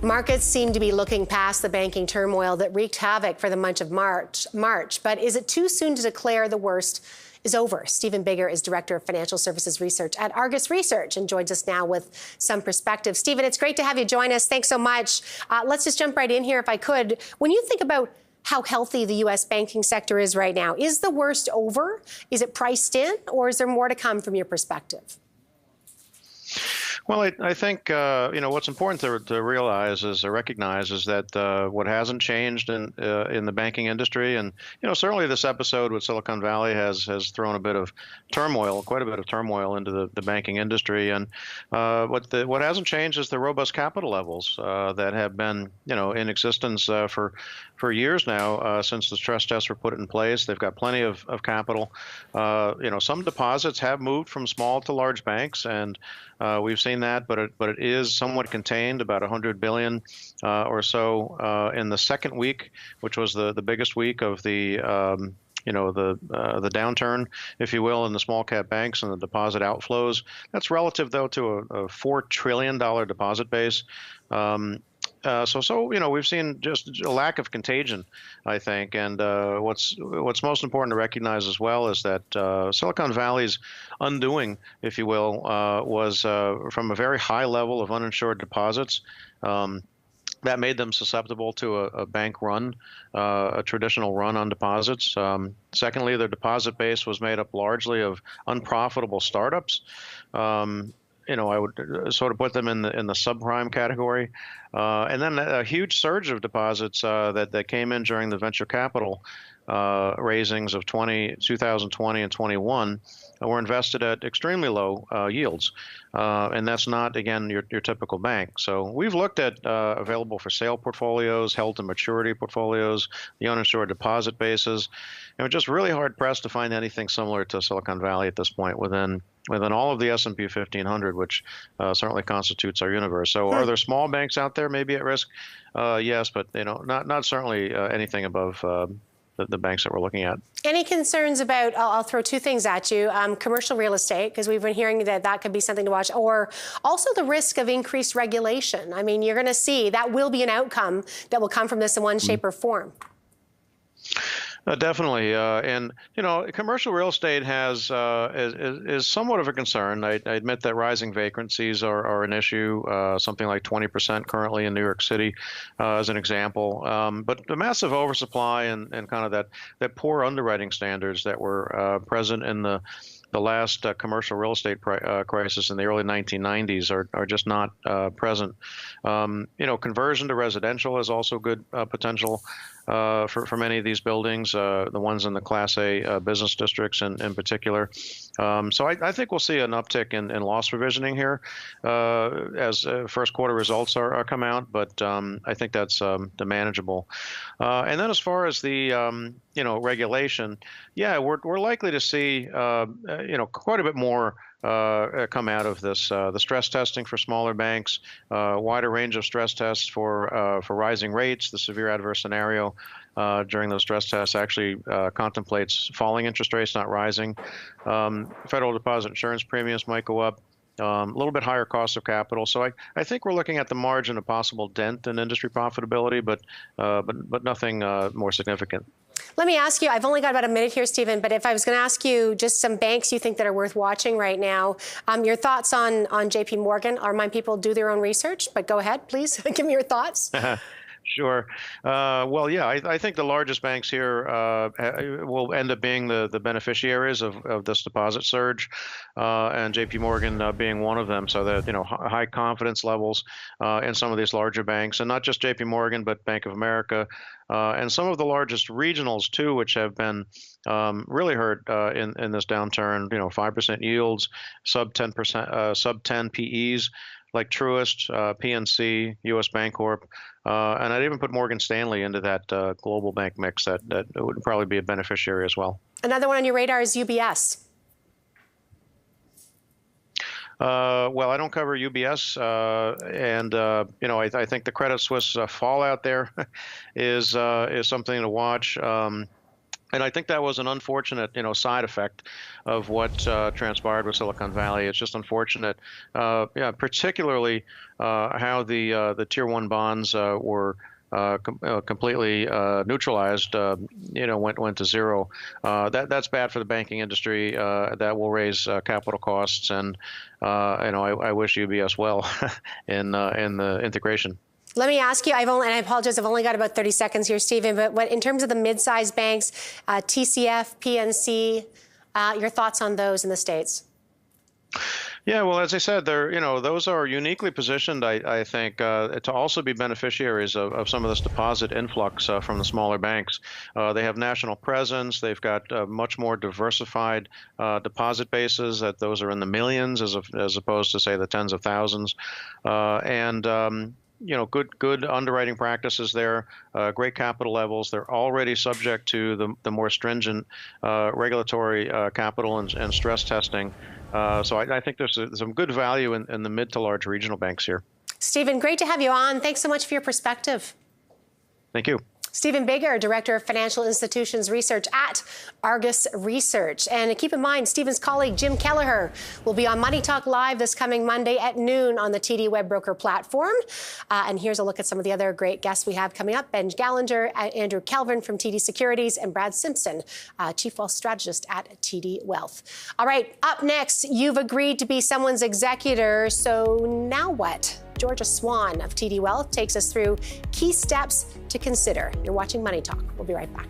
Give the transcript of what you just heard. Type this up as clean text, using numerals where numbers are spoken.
Markets seem to be looking past the banking turmoil that wreaked havoc for the month of March. But is it too soon to declare the worst is over? Stephen Biggar is Director of Financial Services Research at Argus Research and joins us now with some perspective. Stephen, it's great to have you join us. Thanks so much. Let's just jump right in here if I could. When you think about how healthy the U.S. banking sector is right now, is the worst over? Is it priced in, or is there more to come from your perspective? Well, I think what's important to realize is to recognize is that what hasn't changed in the banking industry, and certainly this episode with Silicon Valley has thrown a bit of turmoil, quite a bit of turmoil into the banking industry, and what hasn't changed is the robust capital levels that have been in existence for years now since the stress tests were put in place. They've got plenty of capital. Some deposits have moved from small to large banks, and we've seen that, but it is somewhat contained, about $100 billion or so in the second week, which was the biggest week of the the downturn, if you will, in the small cap banks and the deposit outflows. That's relative, though, to a $4 trillion deposit base. We've seen just a lack of contagion, I think. And what's most important to recognize as well is that Silicon Valley's undoing, if you will, was from a very high level of uninsured deposits. That made them susceptible to a bank run, a traditional run on deposits. Secondly, their deposit base was made up largely of unprofitable startups. I would sort of put them in the subprime category. And then a huge surge of deposits that came in during the venture capital raisings of 2020 and 21 were invested at extremely low yields. And that's not, again, your typical bank. So we've looked at available for sale portfolios, held to maturity portfolios, the uninsured deposit bases. And we're just really hard pressed to find anything similar to Silicon Valley at this point within all of the S&P 1500, which certainly constitutes our universe. So are there small banks out there maybe at risk? Yes, but not certainly anything above the banks that we're looking at. Any concerns about, I'll throw two things at you, commercial real estate, because we've been hearing that could be something to watch, or also the risk of increased regulation? I mean, you're going to see that will be an outcome that will come from this in one shape or form. Definitely, and commercial real estate is somewhat of a concern. I admit that rising vacancies are an issue, something like 20% currently in New York City, as an example. But the massive oversupply and kind of that poor underwriting standards that were present in the last commercial real estate crisis in the early 1990s are just not present. Conversion to residential is also good potential for many of these buildings, the ones in the Class A business districts in particular. So I think we'll see an uptick in loss provisioning here as first quarter results come out, but I think that's manageable. And then as far as the regulation, yeah, we're likely to see quite a bit more come out of this. The stress testing for smaller banks, wider range of stress tests for rising rates. The severe adverse scenario during those stress tests actually contemplates falling interest rates, not rising. Federal deposit insurance premiums might go up. A little bit higher cost of capital. So I think we're looking at the margin of possible dent in industry profitability, but nothing more significant. Let me ask you, I've only got about a minute here, Stephen, but if I was going to ask you just some banks you think that are worth watching right now, your thoughts on JP Morgan. I'll remind people do their own research, but go ahead, please. Give me your thoughts. Sure. Well, yeah, I think the largest banks here will end up being the beneficiaries of this deposit surge, and JP Morgan being one of them. So that high confidence levels in some of these larger banks, and not just JP Morgan, but Bank of America, and some of the largest regionals too, which have been really hurt in this downturn. 5% yields, sub 10 PEs. Like Truist, PNC, U.S. Bancorp, and I'd even put Morgan Stanley into that global bank mix that would probably be a beneficiary as well. Another one on your radar is UBS. Well, I don't cover UBS, and I think the Credit Suisse fallout there is something to watch. And I think that was an unfortunate, side effect of what transpired with Silicon Valley. It's just unfortunate, particularly how the Tier 1 bonds were completely neutralized, went to zero. That's bad for the banking industry. That will raise capital costs, and I wish UBS well in the integration. Let me ask you, and I apologize, I've only got about 30 seconds here, Stephen, but in terms of the mid-sized banks, TCF, PNC, your thoughts on those in the States? Yeah, well, as I said, those are uniquely positioned, I think, to also be beneficiaries of some of this deposit influx from the smaller banks. They have national presence. They've got much more diversified deposit bases. That those are in the millions as opposed to, say, the tens of thousands. Good underwriting practices there, great capital levels. They're already subject to the more stringent regulatory capital and stress testing. So I think there's some good value in the mid to large regional banks here. Stephen, great to have you on. Thanks so much for your perspective. Thank you. Stephen Biggar, Director of Financial Institutions Research at Argus Research. And keep in mind, Stephen's colleague, Jim Kelleher, will be on Money Talk Live this coming Monday at noon on the TD Webroker platform. And here's a look at some of the other great guests we have coming up. Ben Gallinger, Andrew Kelvin from TD Securities, and Brad Simpson, Chief Wealth Strategist at TD Wealth. All right, up next, you've agreed to be someone's executor, so now what? Georgia Swan of TD Wealth takes us through key steps to consider. You're watching Money Talk. We'll be right back.